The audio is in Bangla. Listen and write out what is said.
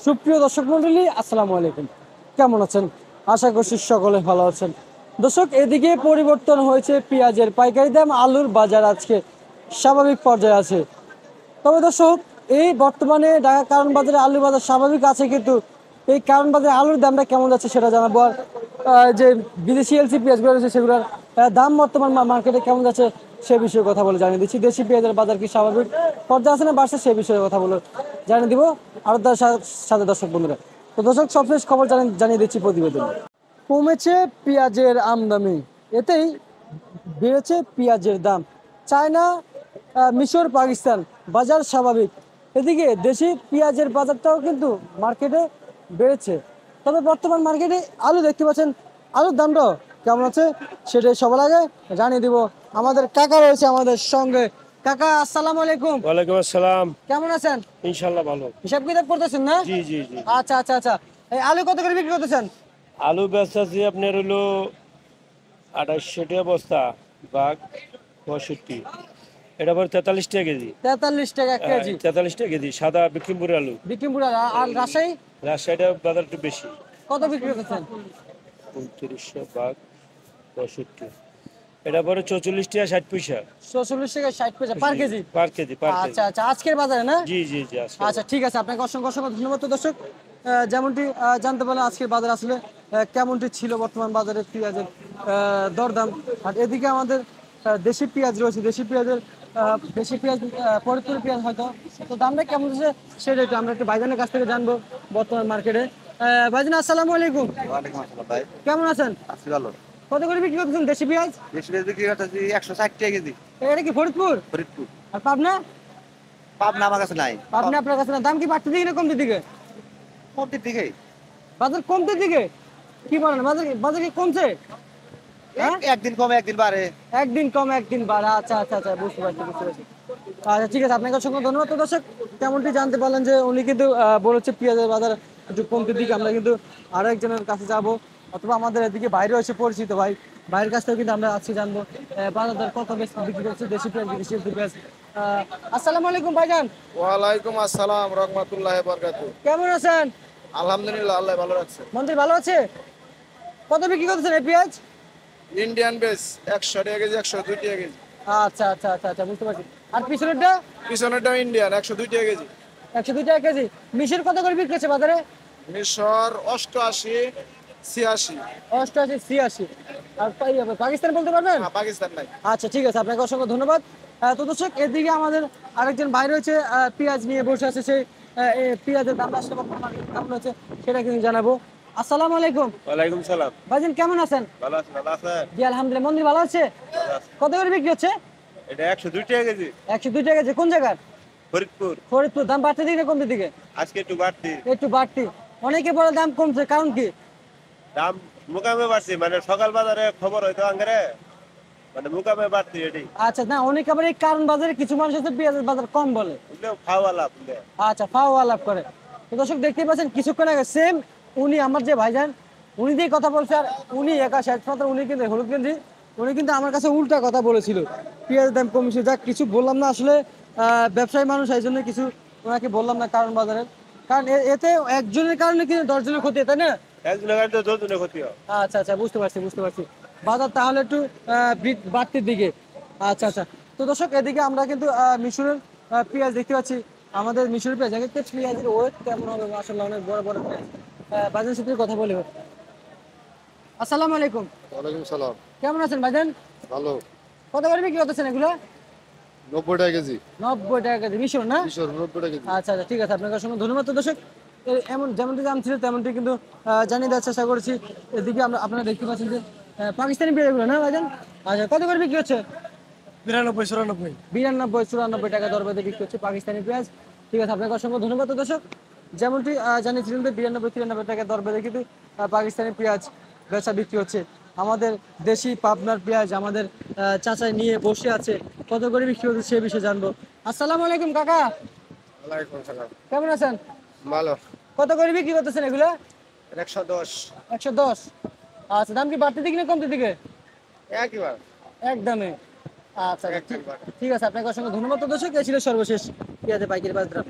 সুপ্রিয় দর্শক মন্ডলী, আসসালামু আলাইকুম। কেমন আছেন? আশা করছি সকলে ভালো আছেন। দর্শক, এদিকে পরিবর্তন হয়েছে পেঁয়াজের পাইকারি দাম, আলুর বাজার আজকে স্বাভাবিক পর্যায়ে আছে। তবে দর্শক, এই বর্তমানে ঢাকা কারণ বাজারে আলুর বাজার স্বাভাবিক আছে, কিন্তু এই কারণ বাজারে আলুর দামটা কেমন যাচ্ছে সেটা জানাবো। আর যে বিদেশি এলসি পেঁয়াজগুলো রয়েছে সেগুলোর দাম বর্তমান মার্কেটে কেমন যাচ্ছে সে বিষয়ে কথা বলে জানিয়ে দিচ্ছি। দেশি পেঁয়াজের বাজার কি স্বাভাবিক পর্যায়ে আছে না বাড়ছে সে বিষয়ে কথা বলে জানিয়ে দিব আর তার সাথে দর্শক বন্ধুরা। তো দর্শক, সবশেষ খবর জানিয়ে দিচ্ছি প্রতিবেদন। কমেছে পেঁয়াজের আমদানি, এতেই বেড়েছে পেঁয়াজের দাম। চায়না, মিশর, পাকিস্তান বাজার স্বাভাবিক। এদিকে দেশি পেঁয়াজের বাজারটাও কিন্তু মার্কেটে বেড়েছে। তবে বর্তমান মার্কেটে আলু দেখতে পাচ্ছেন, আলুর দামটাও কেমন আছে সেটাই সবার আগে জানিয়ে দিব। আমাদের কাকা রয়েছে আমাদের সঙ্গে। কাকা, আসসালামু আলাইকুম। ওয়ালাইকুম আসসালাম। কেমন আছেন? ইনশাআল্লাহ ভালো। হিসাব কিতাব করতেছেন না? জি জি জি। আচ্ছা আচ্ছা আচ্ছা। এই আলু কত করে বিক্রি করতেছেন? আলু বেচতেছি আপনার হলো 2800 টাকা বস্তা, বাঘ 65। এটা পরে 43 টাকা কেজি। 43 টাকা কেজি 43 টাকা কেজি সাদা বিক্রমপুরের আলু। বিক্রিমপুর। আর রাজশাহী রাজশাহীটা বাজার একটু বেশি, কত বিক্রি করতেছেন? 2900 বাঘ 65। এটা পরে 44 টাকা 60 পয়সা 44 টাকা 60 পয়সা পার কেজি। পার কেজি পার কেজি। আচ্ছা আচ্ছা, আজকের বাজারে না? জি জি জি। আচ্ছা ঠিক আছে, আপনাকে অসংখ্য অসংখ্য ধন্যবাদ। তো দর্শক, যেমনটি জানতে পারলাম আজকের বাজার আসলে কেমনটি ছিল বর্তমান বাজারে পেঁয়াজের দরদাম। আর এদিকে আমাদের দেশি পেঁয়াজ রয়েছে, দেশি পেঁয়াজ ফরিদপুর পেঁয়াজ হয়তো, তো দামটা কেমন আছে সেটা একটু আমরা একটু ভাইজানের কাছ থেকে জানবো বর্তমান মার্কেটে। ভাইজান, আসসালামু আলাইকুম। ওয়ালাইকুম আসসালাম ভাই। কেমন আছেন? আছি ভালো। কত করে বিক্রি করতেছেন দেশি পেঁয়াজ? দেশি পেঁয়াজ বিক্রি করতেছি 160 টাকা কেজি। এটা কি ফরিদপুর? ফরিদপুর। আর পাবনা? পাবনা আমার কাছে নাই। পাবনা আপনার কাছে না? দাম কি বাড়তে দিকে না কমতে দিকে? কমতির দিকে। বাজার কমতে দিকে? কি বলেন, বাজার বাজার কি কমছে? হ্যাঁ, একদিন কমে একদিন বাড়ে। একদিন কম একদিন বাড়ে। আচ্ছা আচ্ছা আচ্ছা, বুঝতে পারছি বুঝতে পারছি। আচ্ছা ঠিক আছে, আপনাকে অসংখ্য ধন্যবাদ। তো দর্শক, তেমনটি জানতে পারলেন যে উনি কিন্তু বলেছে পেঁয়াজের বাজার একটু কমতে দিকে। আমরা কিন্তু আরো একজনের কাছে যাব, অথবা আমাদের এদিকে বাইরে এসে পরিচিত ভাই, ভাইয়ের কাছ থেকে কিন্তু আমরা আজকে জানবো বাজার দর কত বেশি বিক্রি করছে দেশি পেঁয়াজ, বিদেশি পেঁয়াজ। আসসালামু আলাইকুম ভাইজান। ওয়ালাইকুম আসসালাম রহমতুল্লাহি বারাকাতু। কেমন আছেন? আলহামদুলিল্লাহ, আল্লাহ ভালো রাখছে। মন্ত্রী ভালো আছে? কত বিক্রি করতেছেন এই পেঁয়াজ? ইন্ডিয়ান বেস 100 টাকা কেজি, 102 টাকা কেজি। আচ্ছা আচ্ছা আচ্ছা আচ্ছা, বুঝতে পারছি। আর পিছনেরটা? পিছনেরটাও ইন্ডিয়ান 102 টাকা কেজি। 102 টাকা কেজি। মিশর কত করে বিক্রি হচ্ছে বাজারে? মিশর 88, 86। 88, 86। আর পাকিস্তান বলতে পারবেন? হ্যাঁ, পাকিস্তান নাই। আচ্ছা ঠিক আছে, আপনাকে অসংখ্য ধন্যবাদ। তো দর্শক, এদিকে আমাদের আরেকজন ভাই রয়েছে, পেঁয়াজ নিয়ে বসে আছে। সেই পেঁয়াজের দাম আসলে বর্তমানে কেমন আছে সেটা কিন্তু জানাবো। আসসালামু আলাইকুম। ওয়ালাইকুম সালাম। ভাইজান, কেমন আছেন? ভালো আছেন? ভালো আছেন? জি আলহামদুলিল্লাহ। মন্দির ভালো আছে? কত করে বিক্রি হচ্ছে? এটা 102 টাকা কেজি। 102 টাকা কেজি। কোন জায়গার? ফরিদপুর। ফরিদপুর। দাম বাড়তে দিকে না কমতে দিকে? আজকে একটু বাড়তি একটু বাড়তি। অনেকে বলে দাম কমছে, কারণ কি? দাম মুকামে বাড়ছে, মানে সকাল বাজারে খবর হয়তো আঙ্গারে, মানে মুকামে বাড়তি এটি। আচ্ছা, না অনেক আবার এই কারণ বাজারে কিছু মানুষ আছে পেঁয়াজের বাজার কম বলে। বুঝলেও খাওয়া লাভ বুঝলে। আচ্ছা, ফাও আলাপ করে। তো দর্শক, দেখতেই পাচ্ছেন কিছুক্ষণ আগে সেম উনি আমার যে ভাইজান, উনি দিয়ে কথা বলছে। আর উনি একা শেষ মাত্র, উনি কিন্তু হলুদ গেঞ্জি, উনি কিন্তু আমার কাছে উল্টা কথা বলেছিল, পেঁয়াজের দাম কমছে। যাক, কিছু বললাম না আসলে, ব্যবসায়ী মানুষ, এই জন্য কিছু ওনাকে বললাম না কারণ বাজারের। কারণ এতে একজনের কারণে কিন্তু 10 জনের ক্ষতি, তাই না? একজনের গাড়ি তো দুজনের ক্ষতি হয়। আচ্ছা আচ্ছা, বুঝতে পারছি বুঝতে পারছি। বাজার তাহলে একটু বাড়তির দিকে। আচ্ছা আচ্ছা। তো দর্শক, এদিকে আমরা কিন্তু মিশরের পেঁয়াজ দেখতে পাচ্ছি। আমাদের মিশরের পেঁয়াজ, এক একটা পেঁয়াজের ওয়েট কেমন হবে মাশাআল্লাহ, অনেক বড় বড় পেঁয়াজ। বাজার সাথে কথা বলে। আসসালামু আলাইকুম। ওয়ালাইকুম সালাম। কেমন আছেন ভাইজান? ভালো। কত করে বিক্রি করতেছেন এগুলো? 90 টাকা কেজি। 90 টাকা কেজি মিশর না? মিশর 90 টাকা কেজি। আচ্ছা আচ্ছা, ঠিক আছে, আপনাকে অসংখ্য ধন্যবাদ। তো দর্শক, এমন যেমনটি জানছিল তেমনটি কিন্তু জানিয়ে দেওয়ার চেষ্টা করেছি। এদিকে আমরা আপনারা দেখতে পাচ্ছেন যে পাকিস্তানি পেঁয়াজগুলো না ভাইজান? আচ্ছা, কত করে বিক্রি হচ্ছে? 92, 94। 92, 94 টাকা দর বেঁধে বিক্রি হচ্ছে পাকিস্তানি পেঁয়াজ। ঠিক আছে, আপনাকে অসংখ্য ধন্যবাদ। তো দর্শক, যেমনটি জানিয়েছিলেন যে 92, 93 টাকা দর বেঁধে কিন্তু পাকিস্তানি পেঁয়াজ বেচা বিক্রি হচ্ছে। আমাদের দেশি পাবনার পেঁয়াজ আমাদের চাচাই নিয়ে বসে আছে, কত করে বিক্রি হচ্ছে সে বিষয়ে জানবো। আসসালামু আলাইকুম কাকা। ওয়ালাইকুম সালাম। কেমন আছেন? ভালো। কত করে বিক্রি করতেছেন এগুলো? 110। 110। আচ্ছা, দাম কি বাড়তে দিকে না কমতে দিকে? একবার। একদমই। আচ্ছা ঠিক আছে, আপনাকে অসংখ্য ধন্যবাদ। তো দর্শক, এই ছিল সর্বশেষ পেঁয়াজের পাইকারি বাজার।